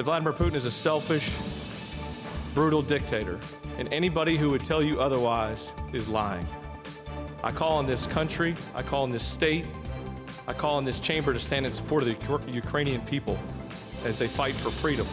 that Vladimir Putin is a selfish, brutal dictator, and anybody who would tell you otherwise is lying. I call on this country, I call on this state, I call on this chamber to stand in support of the Ukrainian people as they fight for freedom.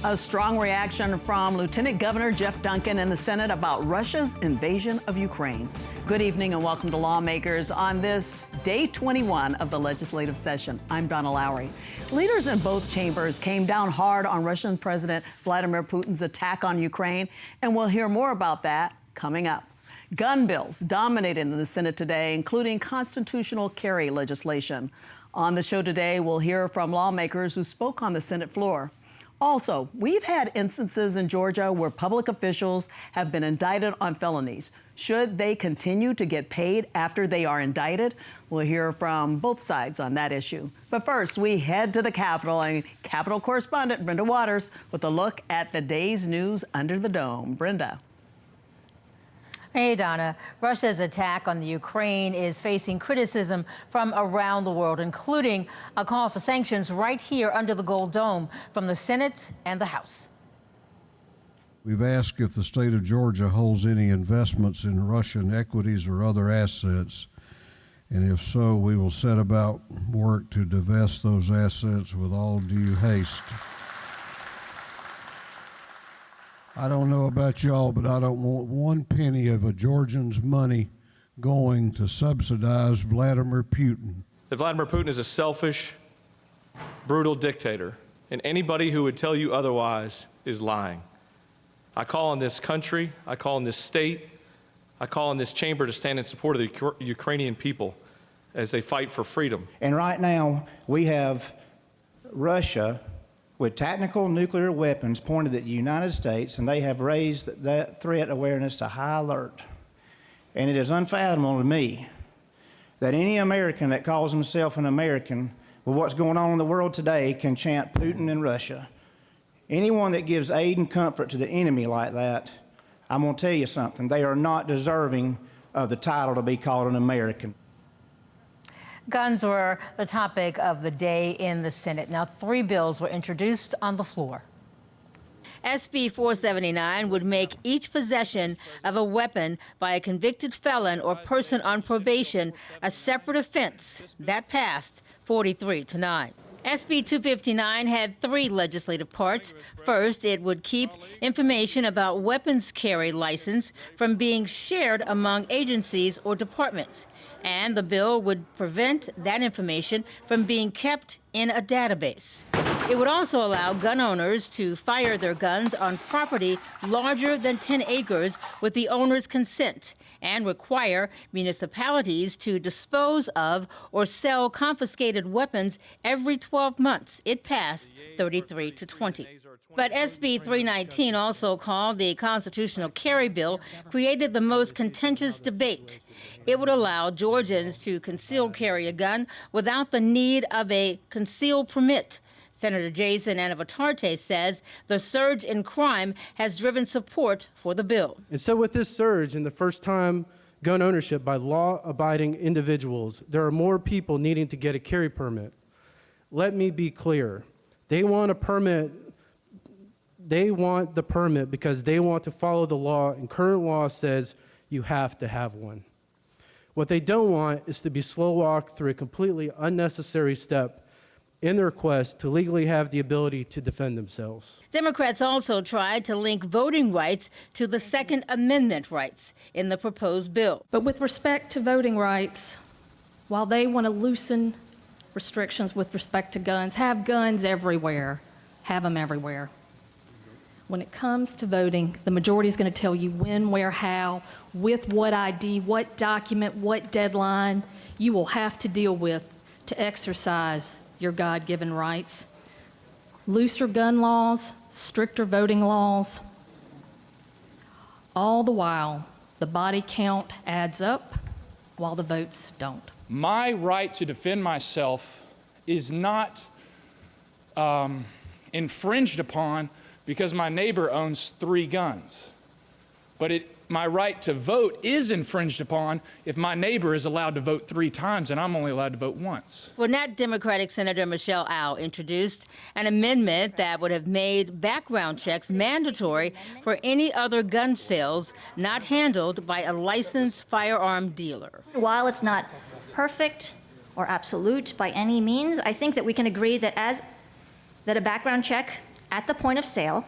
A strong reaction from Lieutenant Governor Jeff Duncan in the Senate about Russia's invasion of Ukraine. Good evening and welcome to Lawmakers on this day 21 of the legislative session. I'm Donna Lowry. Leaders in both chambers came down hard on Russian President Vladimir Putin's attack on Ukraine, and we'll hear more about that coming up. Gun bills dominated in the Senate today, including constitutional carry legislation. On the show today, we'll hear from lawmakers who spoke on the Senate floor. Also, we've had instances in Georgia where public officials have been indicted on felonies. Should they continue to get paid after they are indicted? We'll hear from both sides on that issue. But first, we head to the Capitol, and Capitol correspondent Brenda Waters with a look at the day's news under the dome. Brenda. Hey, Donna. Russia's attack on the Ukraine is facing criticism from around the world, including a call for sanctions right here under the Gold Dome from the Senate and the House. We've asked if the state of Georgia holds any investments in Russian equities or other assets, and if so, we will set about work to divest those assets with all due haste. I don't know about y'all, but I don't want one penny of a Georgian's money going to subsidize Vladimir Putin. That Vladimir Putin is a selfish, brutal dictator, and anybody who would tell you otherwise is lying. I call on this country, I call on this state, I call on this chamber to stand in support of the Ukrainian people as they fight for freedom. And right now, we have Russia with tactical nuclear weapons pointed at the United States, and they have raised that threat awareness to high alert. And it is unfathomable to me that any American that calls himself an American with what's going on in the world today can chant Putin and Russia. Anyone that gives aid and comfort to the enemy like that, I'm going to tell you something, they are not deserving of the title to be called an American. Guns were the topic of the day in the Senate. Now, 3 bills were introduced on the floor. SB 479 would make each possession of a weapon by a convicted felon or person on probation a separate offense. That passed 43-9. SB 259 had 3 legislative parts. First, it would keep information about weapons carry license from being shared among agencies or departments. And the bill would prevent that information from being kept in a database. It would also allow gun owners to fire their guns on property larger than 10 acres with the owner's consent, and require municipalities to dispose of or sell confiscated weapons every 12 months. It passed 33-20. But SB 319, also called the Constitutional Carry Bill, created the most contentious debate. It would allow Georgians to conceal carry a gun without the need of a concealed permit. Senator Jason Anavatarte says the surge in crime has driven support for the bill. And so with this surge in the first-time gun ownership by law-abiding individuals, there are more people needing to get a carry permit. Let me be clear. They want a permit. They want the permit because they want to follow the law, and current law says you have to have one. What they don't want is to be slow-walked through a completely unnecessary step in their quest to legally have the ability to defend themselves. Democrats also tried to link voting rights to the Second Amendment rights in the proposed bill. But with respect to voting rights, while they want to loosen restrictions with respect to guns, have guns everywhere, have them everywhere. When it comes to voting, the majority is going to tell you when, where, how, with what ID, what document, what deadline you will have to deal with to exercise your God-given rights. Looser gun laws, stricter voting laws. All the while, the body count adds up while the votes don't. My right to defend myself is not infringed upon because my neighbor owns 3 guns. but my right to vote is infringed upon if my neighbor is allowed to vote 3 times and I'm only allowed to vote once. Well, not Democratic Senator Michelle Au introduced an amendment that would have made background checks mandatory for any other gun sales not handled by a licensed firearm dealer. While it's not perfect or absolute by any means, I think that we can agree that a background check at the point of sale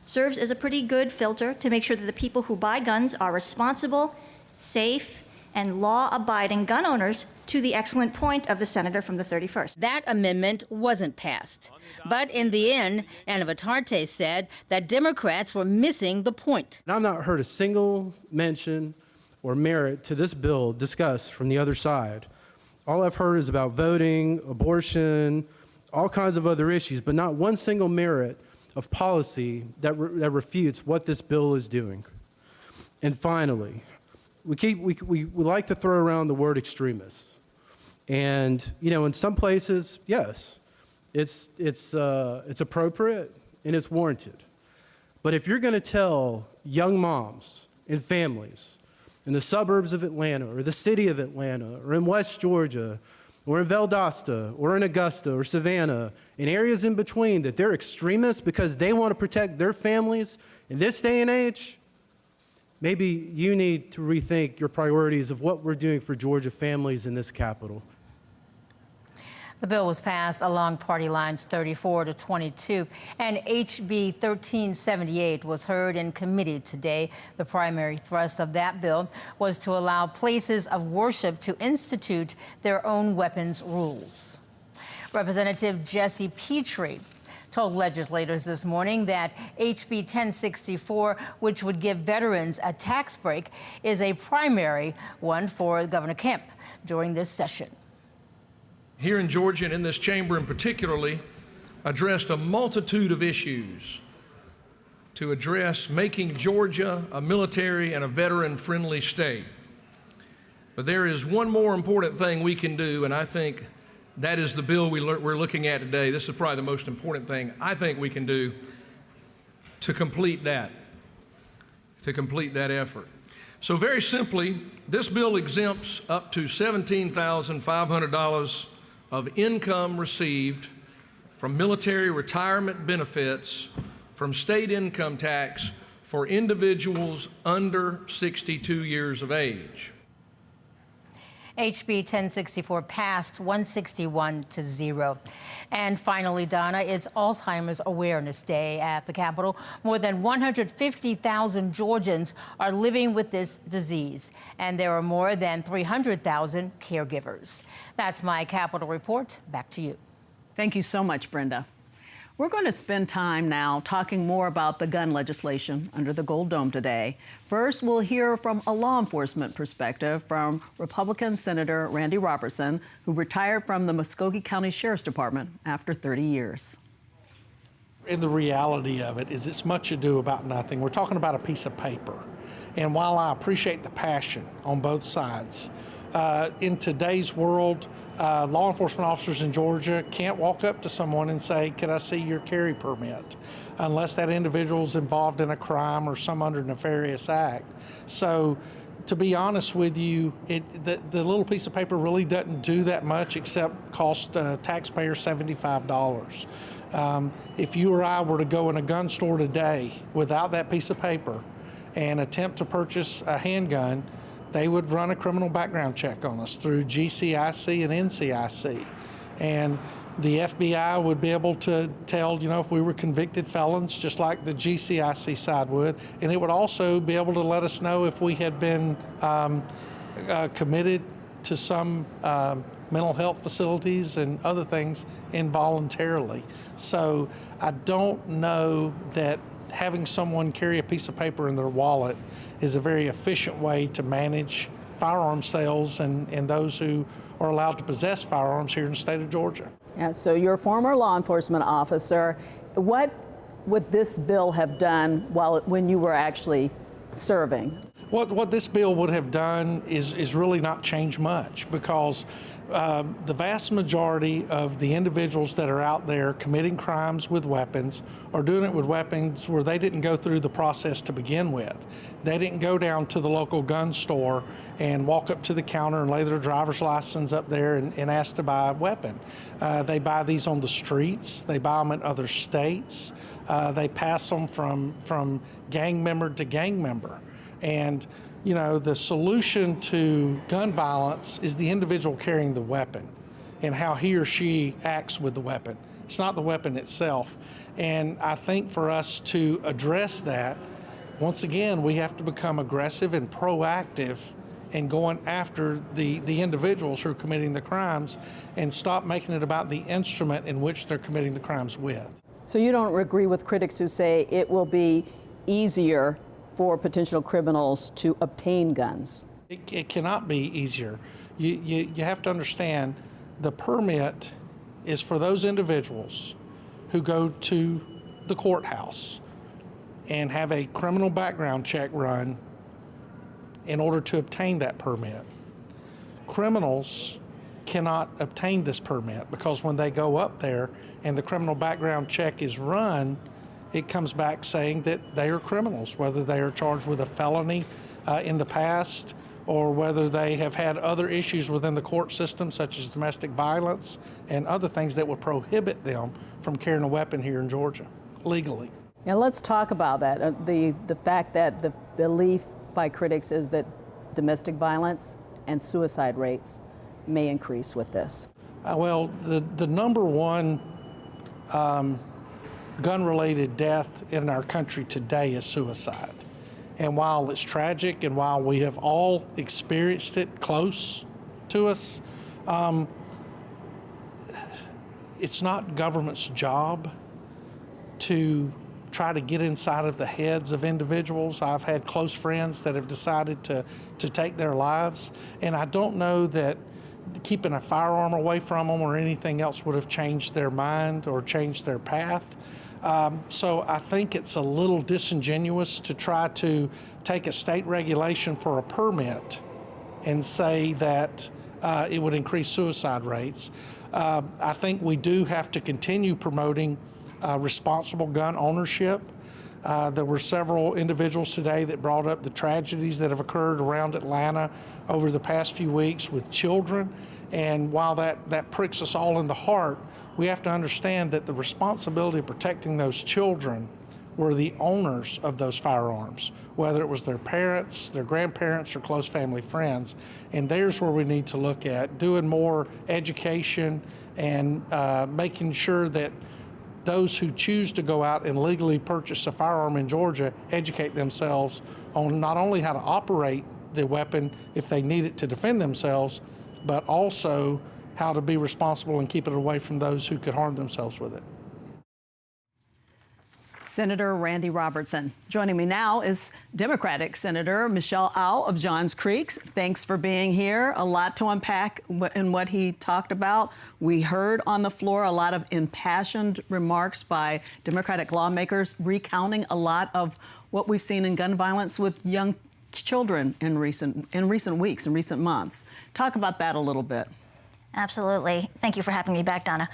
serves as a pretty good filter to make sure that the people who buy guns are responsible, safe, and law-abiding gun owners, to the excellent point of the senator from the 31st. That amendment wasn't passed. But in the end, Anna Vitarte said that Democrats were missing the point. And I've not heard a single mention or merit to this bill discussed from the other side. All I've heard is about voting, abortion, all kinds of other issues, but not one single merit of policy that refutes what this bill is doing. And finally, we like to throw around the word extremists. And, you know, in some places, yes, it's appropriate and it's warranted. But if you're going to tell young moms and families in the suburbs of Atlanta or the city of Atlanta or in West Georgia or in Valdosta, or in Augusta, or Savannah, in areas in between, that they're extremists because they want to protect their families in this day and age, maybe you need to rethink your priorities of what we're doing for Georgia families in this capital. The bill was passed along party lines 34-22, and HB 1378 was heard in committee today. The primary thrust of that bill was to allow places of worship to institute their own weapons rules. Representative Jesse Petrie told legislators this morning that HB 1064, which would give veterans a tax break, is a primary one for Governor Kemp during this session. Here in Georgia and in this chamber in particularly, addressed a multitude of issues to address making Georgia a military and a veteran-friendly state. But there is one more important thing we can do, and I think that is the bill we're looking at today. This is probably the most important thing I think we can do to complete that effort. So very simply, this bill exempts up to $17,500 of income received from military retirement benefits from state income tax for individuals under 62 years of age. HB 1064 passed 161-0. And finally, Donna, it's Alzheimer's Awareness Day at the Capitol. More than 150,000 Georgians are living with this disease, and there are more than 300,000 caregivers. That's my Capitol report. Back to you. Thank you so much, Brenda. We're going to spend time now talking more about the gun legislation under the Gold Dome today. First, we'll hear from a law enforcement perspective from Republican Senator Randy Robertson, who retired from the Muskogee County Sheriff's Department after 30 years. And the reality of it is it's much ado about nothing. We're talking about a piece of paper. And while I appreciate the passion on both sides, in today's world, law enforcement officers in Georgia can't walk up to someone and say, "Can I see your carry permit?" unless that individual is involved in a crime or some other nefarious act. So, to be honest with you, the little piece of paper really doesn't do that much except cost taxpayers $75. If you or I were to go in a gun store today without that piece of paper and attempt to purchase a handgun, they would run a criminal background check on us through GCIC and NCIC. And the FBI would be able to tell, if we were convicted felons, just like the GCIC side would. And it would also be able to let us know if we had been committed to some mental health facilities and other things involuntarily. So I don't know that having someone carry a piece of paper in their wallet is a very efficient way to manage firearm sales and those who are allowed to possess firearms here in the state of Georgia. Yeah, so you're a former law enforcement officer. What would this bill have done when you were actually serving? What this bill would have done is really not change much, because the vast majority of the individuals that are out there committing crimes with weapons are doing it with weapons where they didn't go through the process to begin with. They didn't go down to the local gun store and walk up to the counter and lay their driver's license up there and ask to buy a weapon. They buy these on the streets. They buy them in other states. They pass them from gang member to gang member. And you know, the solution to gun violence is the individual carrying the weapon and how he or she acts with the weapon. It's not the weapon itself. And I think for us to address that, once again, we have to become aggressive and proactive in going after the individuals who are committing the crimes and stop making it about the instrument in which they're committing the crimes with. So you don't agree with critics who say it will be easier for potential criminals to obtain guns? It cannot be easier. You have to understand, the permit is for those individuals who go to the courthouse and have a criminal background check run in order to obtain that permit. Criminals cannot obtain this permit because when they go up there and the criminal background check is run, it comes back saying that they are criminals, whether they are charged with a felony in the past or whether they have had other issues within the court system, such as domestic violence and other things that would prohibit them from carrying a weapon here in Georgia legally. Now let's talk about that. The fact that the belief by critics is that domestic violence and suicide rates may increase with this. Well, the number one gun-related death in our country today is suicide. And while it's tragic and while we have all experienced it close to us, it's not government's job to try to get inside of the heads of individuals. I've had close friends that have decided to take their lives, and I don't know that keeping a firearm away from them or anything else would have changed their mind or changed their path. So I think it's a little disingenuous to try to take a state regulation for a permit and say that it would increase suicide rates. I think we do have to continue promoting responsible gun ownership. There were several individuals today that brought up the tragedies that have occurred around Atlanta over the past few weeks with children. And while that pricks us all in the heart, we have to understand that the responsibility of protecting those children were the owners of those firearms, whether it was their parents, their grandparents, or close family friends. And there's where we need to look at doing more education and making sure that those who choose to go out and legally purchase a firearm in Georgia educate themselves on not only how to operate the weapon if they need it to defend themselves, but also how to be responsible and keep it away from those who could harm themselves with it. Senator Randy Robertson. Joining me now is Democratic Senator Michelle Au of Johns Creek. Thanks for being here. A lot to unpack in what he talked about. We heard on the floor a lot of impassioned remarks by Democratic lawmakers recounting a lot of what we've seen in gun violence with young children in recent weeks, in recent months. Talk about that a little bit. Absolutely. Thank you for having me back, Donna.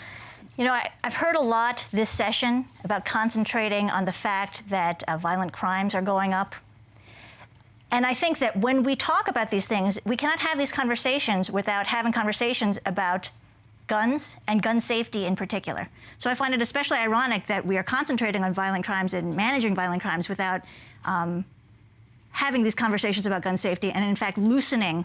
You know, I've heard a lot this session about concentrating on the fact that violent crimes are going up. And I think that when we talk about these things, we cannot have these conversations without having conversations about guns and gun safety in particular. So I find it especially ironic that we are concentrating on violent crimes and managing violent crimes without having these conversations about gun safety and, in fact, loosening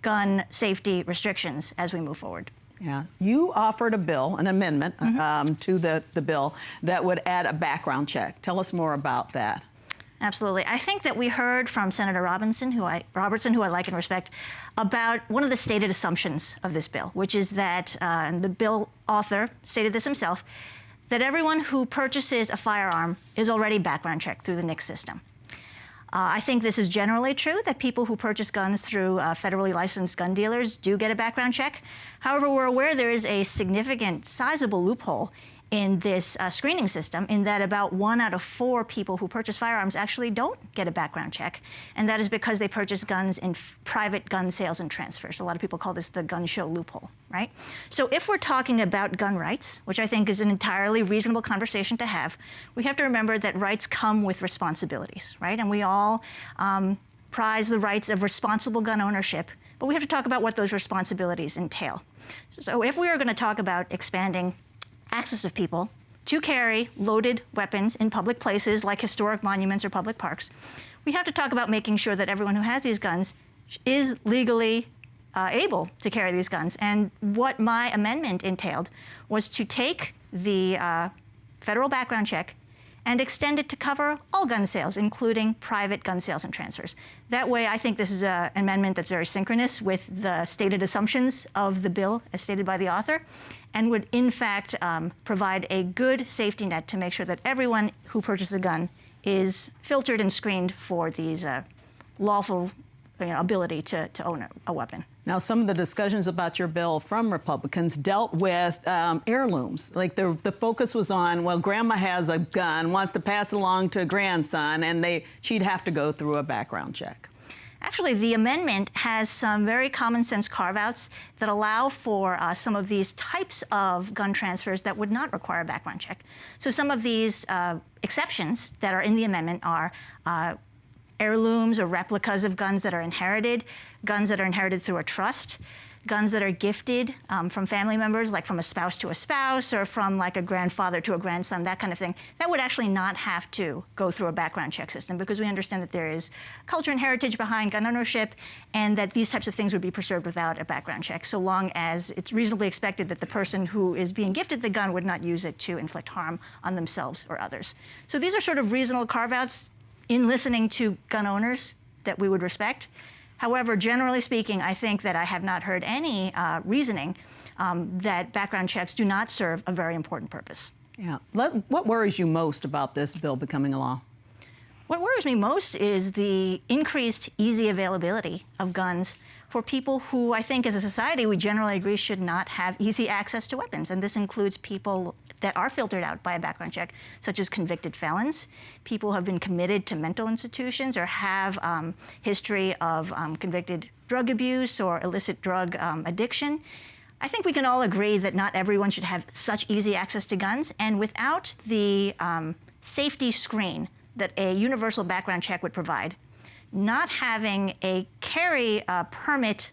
gun safety restrictions as we move forward. Yeah, you offered a bill, an amendment to the bill that would add a background check. Tell us more about that. Absolutely. I think that we heard from Senator Robertson, who I like and respect, about one of the stated assumptions of this bill, which is that, and the bill author stated this himself, that everyone who purchases a firearm is already background checked through the NICS system. I think this is generally true, that people who purchase guns through federally licensed gun dealers do get a background check. However, we're aware there is a significant, sizable loophole, in this screening system, in that about 1 out of 4 people who purchase firearms actually don't get a background check. And that is because they purchase guns in private gun sales and transfers. A lot of people call this the gun show loophole, right? So if we're talking about gun rights, which I think is an entirely reasonable conversation to have, we have to remember that rights come with responsibilities, right? And we all prize the rights of responsible gun ownership, but we have to talk about what those responsibilities entail. So if we are going to talk about expanding access of people to carry loaded weapons in public places like historic monuments or public parks, we have to talk about making sure that everyone who has these guns is legally able to carry these guns. And what my amendment entailed was to take the federal background check and extend it to cover all gun sales, including private gun sales and transfers. That way, I think this is an amendment that's very synchronous with the stated assumptions of the bill as stated by the author, and would in fact provide a good safety net to make sure that everyone who purchases a gun is filtered and screened for these lawful ability to own a weapon. Now, some of the discussions about your bill from Republicans dealt with heirlooms. Like the focus was on, well, grandma has a gun, wants to pass it along to a grandson, and she'd have to go through a background check. Actually, the amendment has some very common sense carve-outs that allow for some of these types of gun transfers that would not require a background check. So some of these exceptions that are in the amendment are heirlooms or replicas of guns that are inherited through a trust, guns that are gifted from family members, like from a spouse to a spouse, or from like a grandfather to a grandson, that kind of thing. That would actually not have to go through a background check system, because we understand that there is culture and heritage behind gun ownership, and that these types of things would be preserved without a background check, so long as it's reasonably expected that the person who is being gifted the gun would not use it to inflict harm on themselves or others. So these are sort of reasonable carve-outs in listening to gun owners that we would respect. However, generally speaking, I think that I have not heard any reasoning that background checks do not serve a very important purpose. Yeah. What worries you most about this bill becoming a law? What worries me most is the increased easy availability of guns for people who I think as a society we generally agree should not have easy access to weapons. And this includes people that are filtered out by a background check, such as convicted felons, people who have been committed to mental institutions or have history of convicted drug abuse or illicit drug addiction. I think we can all agree that not everyone should have such easy access to guns, and without the safety screen that a universal background check would provide, not having a carry permit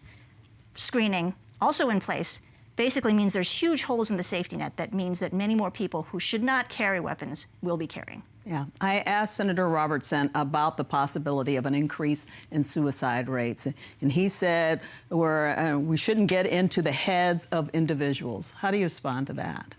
screening also in place basically means there's huge holes in the safety net. That means that many more people who should not carry weapons will be carrying. Yeah, I asked Senator Robertson about the possibility of an increase in suicide rates, and he said we shouldn't get into the heads of individuals. How do you respond to that?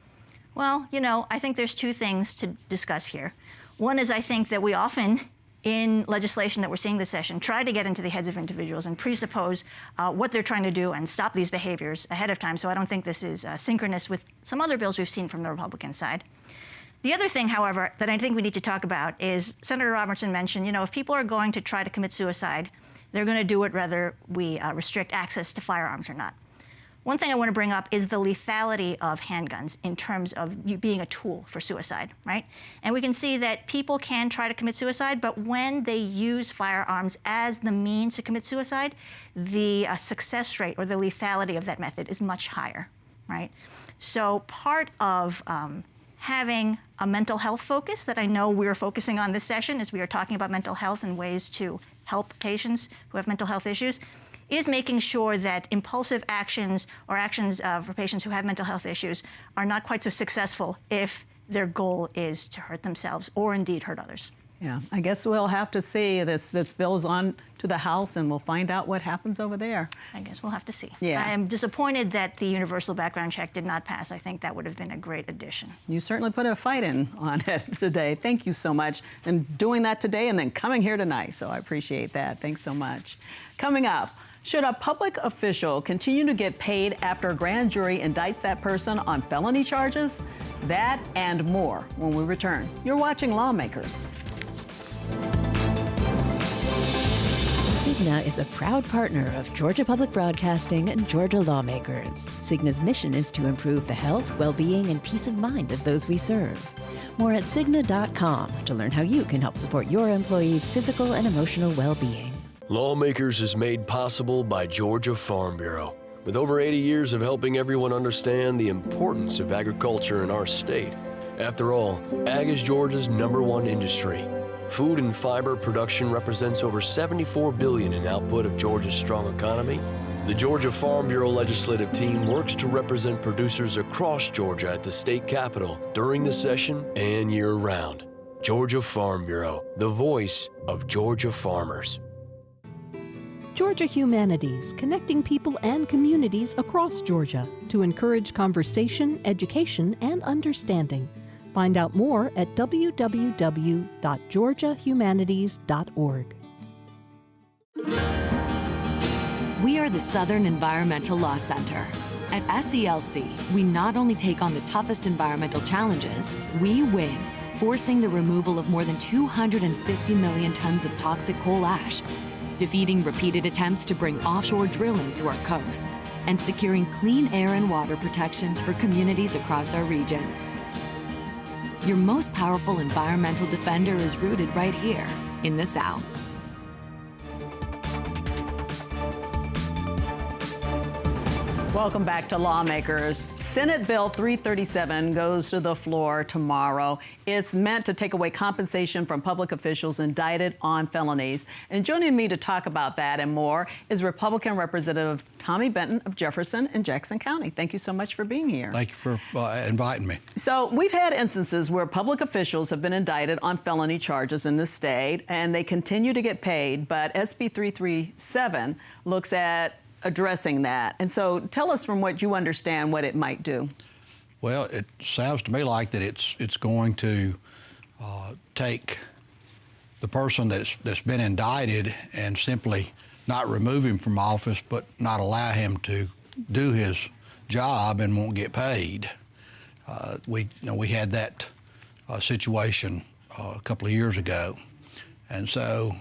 Well, I think there's two things to discuss here. One is I think that we often, in legislation that we're seeing this session, try to get into the heads of individuals and presuppose what they're trying to do and stop these behaviors ahead of time. So I don't think this is synchronous with some other bills we've seen from the Republican side. The other thing, however, that I think we need to talk about is Senator Robertson mentioned, if people are going to try to commit suicide, they're going to do it whether we restrict access to firearms or not. One thing I want to bring up is the lethality of handguns in terms of you being a tool for suicide, right? And we can see that people can try to commit suicide, but when they use firearms as the means to commit suicide, the success rate or the lethality of that method is much higher, right? So part of having a mental health focus that I know we're focusing on this session as we are talking about mental health and ways to help patients who have mental health issues, is making sure that impulsive actions or actions for patients who have mental health issues are not quite so successful if their goal is to hurt themselves or indeed hurt others. Yeah, I guess we'll have to see. This bill's on to the House, and we'll find out what happens over there. I guess we'll have to see. Yeah. I am disappointed that the universal background check did not pass. I think that would have been a great addition. You certainly put a fight in on it today. Thank you so much. And doing that today and then coming here tonight. So I appreciate that. Thanks so much. Coming up, should a public official continue to get paid after a grand jury indicts that person on felony charges? That and more when we return. You're watching Lawmakers. This evening Cigna is a proud partner of Georgia Public Broadcasting and Georgia Lawmakers. Cigna's mission is to improve the health, well-being, and peace of mind of those we serve. More at Cigna.com to learn how you can help support your employees' physical and emotional well-being. Lawmakers is made possible by Georgia Farm Bureau. With over 80 years of helping everyone understand the importance of agriculture in our state. After all, ag is Georgia's #1 industry. Food and fiber production represents over $74 billion in output of Georgia's strong economy. The Georgia Farm Bureau legislative team works to represent producers across Georgia at the state capitol during the session and year-round. Georgia Farm Bureau, the voice of Georgia farmers. Georgia Humanities, connecting people and communities across Georgia to encourage conversation, education, and understanding. Find out more at www.georgiahumanities.org. We are the Southern Environmental Law Center. At SELC, we not only take on the toughest environmental challenges, we win, forcing the removal of more than 250 million tons of toxic coal ash, defeating repeated attempts to bring offshore drilling to our coasts, and securing clean air and water protections for communities across our region. Your most powerful environmental defender is rooted right here in the South. Welcome back to Lawmakers. Senate Bill 337 goes to the floor tomorrow. It's meant to take away compensation from public officials indicted on felonies. And joining me to talk about that and more is Republican Representative Tommy Benton of Jefferson and Jackson County. Thank you so much for being here. Thank you for inviting me. So we've had instances where public officials have been indicted on felony charges in this state, and they continue to get paid. But SB 337 looks at addressing that. And so tell us, from what you understand, what it might do. Well, it sounds to me like that it's going to take the person that's been indicted and simply not remove him from office, but not allow him to do his job and won't get paid. We had that situation a couple of years ago, and so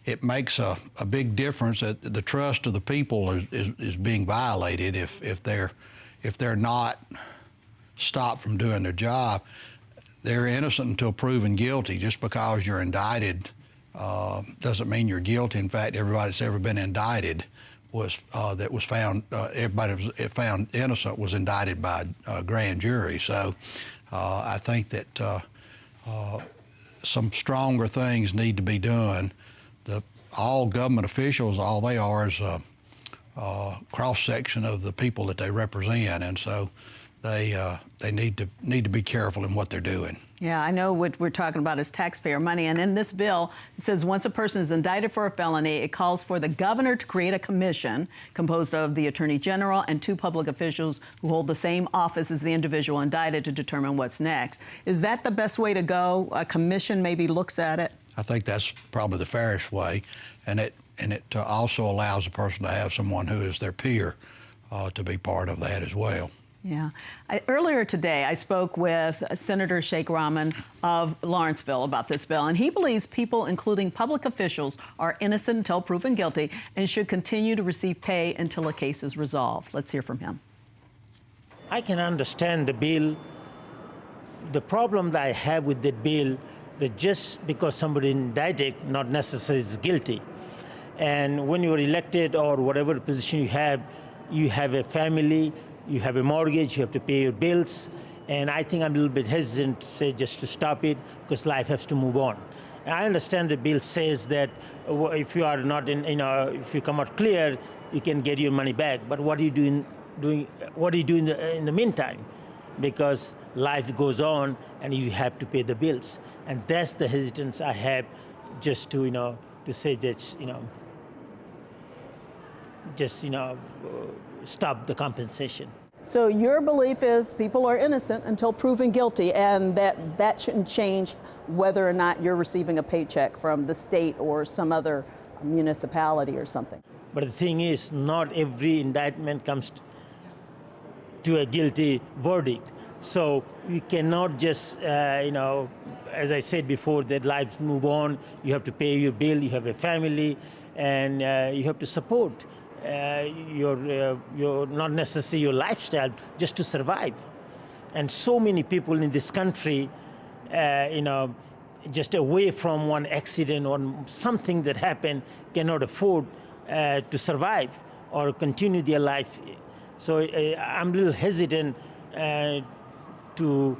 it makes a big difference that the trust of the people is being violated if they're not stopped from doing their job. They're innocent until proven guilty. Just because you're indicted doesn't mean you're guilty. In fact, everybody that's ever been indicted that was found, everybody was found innocent was indicted by a grand jury. So I think that some stronger things need to be done. All government officials, all they are is a cross-section of the people that they represent, and so they need to be careful in what they're doing. Yeah, I know what we're talking about is taxpayer money, and in this bill, it says once a person is indicted for a felony, it calls for the governor to create a commission composed of the Attorney General and 2 public officials who hold the same office as the individual indicted to determine what's next. Is that the best way to go? A commission maybe looks at it? I think that's probably the fairest way, and it also allows a person to have someone who is their peer to be part of that as well. Yeah. Earlier today, I spoke with Senator Sheikh Rahman of Lawrenceville about this bill, and he believes people, including public officials, are innocent until proven guilty and should continue to receive pay until a case is resolved. Let's hear from him. I can understand the bill. The problem that I have with the bill, that just because somebody indicted, not necessarily is guilty. And when you're elected or whatever position you have a family, you have a mortgage, you have to pay your bills. And I think I'm a little bit hesitant to say just to stop it because life has to move on. And I understand the bill says that if you are not if you come out clear, you can get your money back. But what are you doing in the meantime? Because life goes on and you have to pay the bills. And that's the hesitance I have just to say that, stop the compensation. So your belief is people are innocent until proven guilty, and that shouldn't change whether or not you're receiving a paycheck from the state or some other municipality or something. But the thing is, not every indictment comes to a guilty verdict. So you cannot just, as I said before, that lives move on. You have to pay your bill, you have a family, and you have to support your not necessarily your lifestyle just to survive. And so many people in this country, just away from one accident or something that happened, cannot afford to survive or continue their life. So I'm a little hesitant to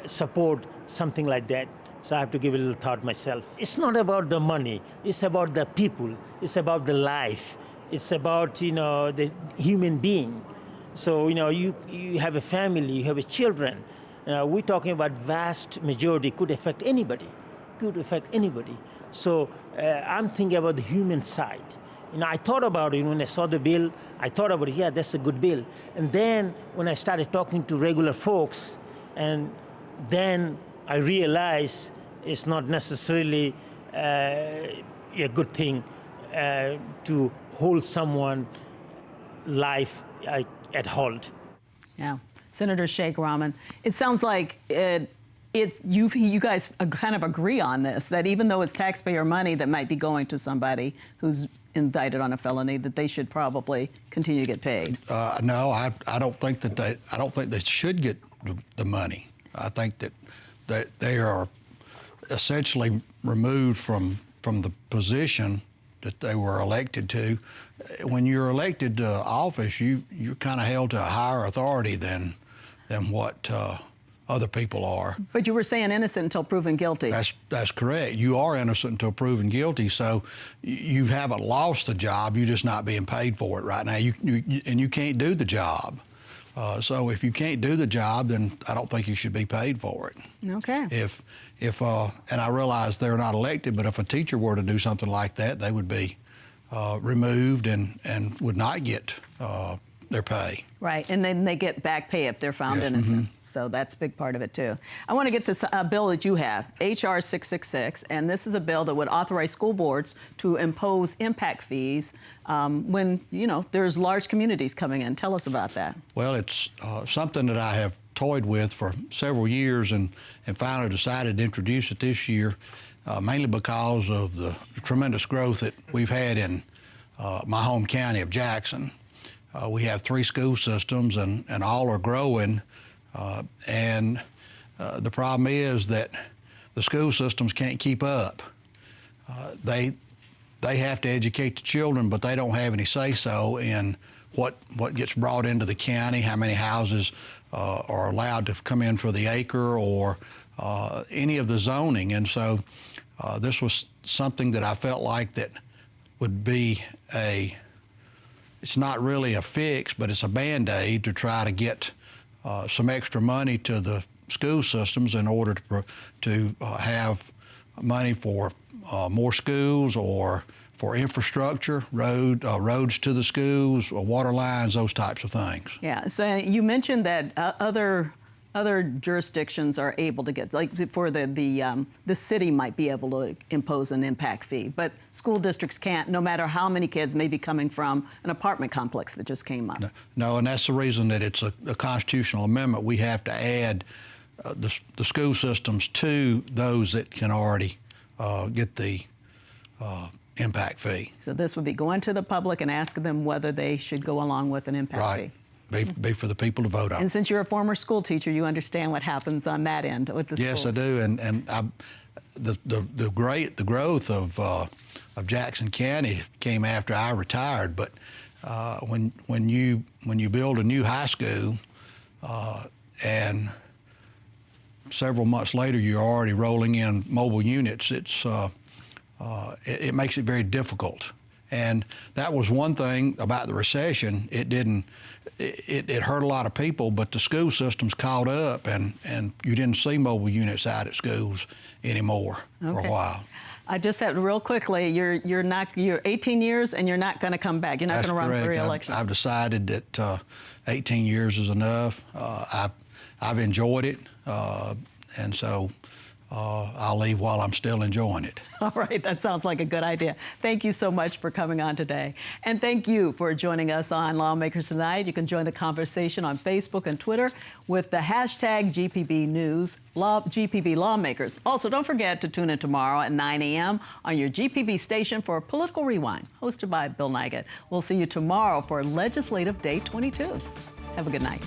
support something like that. So I have to give a little thought myself. It's not about the money. It's about the people. It's about the life. It's about, the human being. So, you have a family, you have children. We're talking about vast majority could affect anybody. So I'm thinking about the human side. I thought about it when I saw the bill. I thought about it, yeah, that's a good bill. And then when I started talking to regular folks, and then I realized it's not necessarily a good thing to hold someone's life at hold. Yeah. Senator Sheikh Rahman, it sounds like you guys kind of agree on this, that even though it's taxpayer money that might be going to somebody who's indicted on a felony, that they should probably continue to get paid. No, I don't think that they should get the money. I think that they are essentially removed from the position that they were elected to. When you're elected to office, you're kind of held to a higher authority than what other people are. But you were saying innocent until proven guilty. That's correct. You are innocent until proven guilty. So you haven't lost the job. You're just not being paid for it right now. And you can't do the job. So if you can't do the job, then I don't think you should be paid for it. Okay. And I realize they're not elected, but if a teacher were to do something like that, they would be removed and would not get their pay. Right, and then they get back pay if they're found innocent. Mm-hmm. So that's a big part of it, too. I want to get to a bill that you have, H.R. 666, and this is a bill that would authorize school boards to impose impact fees when, there's large communities coming in. Tell us about that. Well, it's something that I have toyed with for several years and finally decided to introduce it this year, mainly because of the tremendous growth that we've had in my home county of Jackson. We have 3 school systems, and all are growing. And the problem is that the school systems can't keep up. They have to educate the children, but they don't have any say-so in what gets brought into the county, how many houses are allowed to come in for the acre, or any of the zoning. And so this was something that I felt like that would be it's not really a fix, but it's a Band-Aid to try to get some extra money to the school systems in order to have money for more schools or for infrastructure, roads to the schools, water lines, those types of things. Yeah, so you mentioned that other jurisdictions are able to get, like for the city might be able to impose an impact fee, but school districts can't, no matter how many kids may be coming from an apartment complex that just came up. No, and that's the reason that it's a constitutional amendment. We have to add the school systems to those that can already get the impact fee. So this would be going to the public and asking them whether they should go along with an impact fee. Be for the people to vote on. And since you're a former school teacher, you understand what happens on that end with the schools. Yes, I do. And the growth of Jackson County came after I retired. But when you build a new high school, and several months later you're already rolling in mobile units, it makes it very difficult. And that was one thing about the recession. It hurt a lot of people, but the school systems caught up, and you didn't see mobile units out at schools anymore for a while. I just have real quickly, you're 18 years and you're not going to come back. You're not going to run for re-election. I've decided that 18 years is enough. I've enjoyed it, and so I'll leave while I'm still enjoying it. All right, that sounds like a good idea. Thank you so much for coming on today. And thank you for joining us on Lawmakers Tonight. You can join the conversation on Facebook and Twitter with the hashtag GPB News, GPB Lawmakers. Also, don't forget to tune in tomorrow at 9 a.m. on your GPB station for Political Rewind, hosted by Bill Nigut. We'll see you tomorrow for Legislative Day 22. Have a good night.